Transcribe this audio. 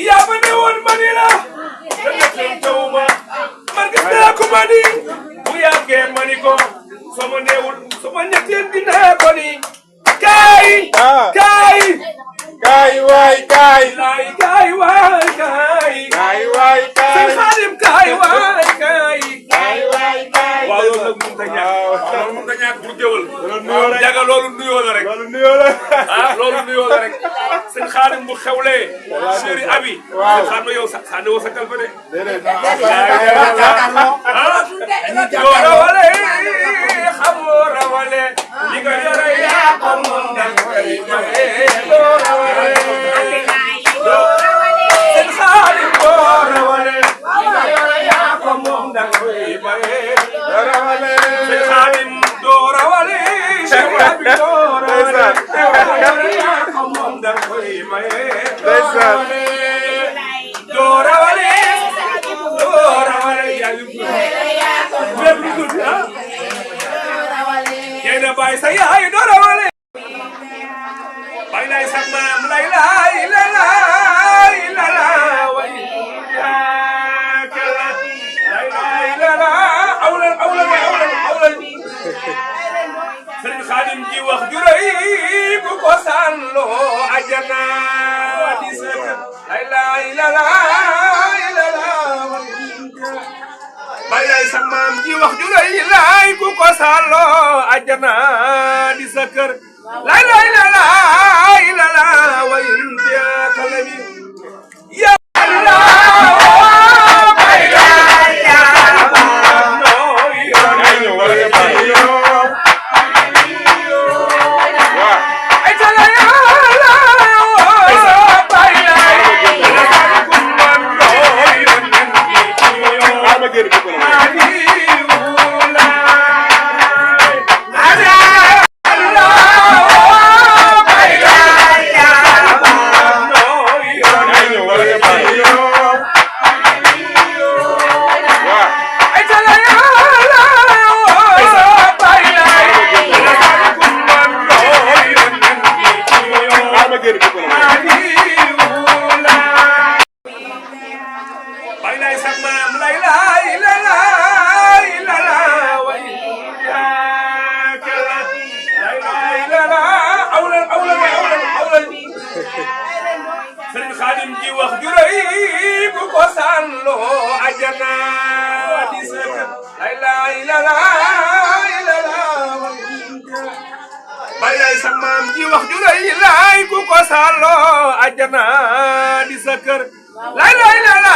yaa ma ne woon mani la danga xel taw ma man gis naa ko mani bu yàggee mani ko soo ma neewul soo ma ñetteel dinaa ko ni kaay kaay kaay waay kaay kaay waay kaay kaay waay kaay seen Xaadim kaay waay kaay kaay waay kaay waaw loolu nag mënut a ñàkk loolu mënut a ñàkk pour jëwal jaga loolu nuyoo la rek loolu nuyoo la ah loolu nuyoo la rek seen Xaadim bu xewlee chéri abi seen Xaadim yow sànni woo sa kalfa de yoo rawale xamoo rawale li nga yore yaa ko moom dang koy joxe yoo rawale seen Xaadim yoo rawale li nga yore yaa ko moom dang koy joxe yoo rawale seen Xaadim doo rawale Cheikh abi doo rawale yaa ko moom dang koy maye doo rawale yaa yéena baay sa yaay doo rawale baay lay sa maam lay lay la lay la la way kala lay lay la la awlan awlan awlan awlan Serigne Khadim ji wax ju rëy bu ko sàlloo ajana di sëkk lay lay la lay la la baay lay sa maam ji wax ju rëy lay ku ko sàlloo ajana di sa kër lay lay la lay la la way ya kalami ya Allah baay lay ya no yo ay tala ya la baay lay ku man no Serigne Khadim ji wax ju rëy bu ko sàlloo ajana di sëkk lay lay la lay la la baay lay sa maam ji wax ju rëy lay ku ko sàlloo ajana di sa kër lay lay la la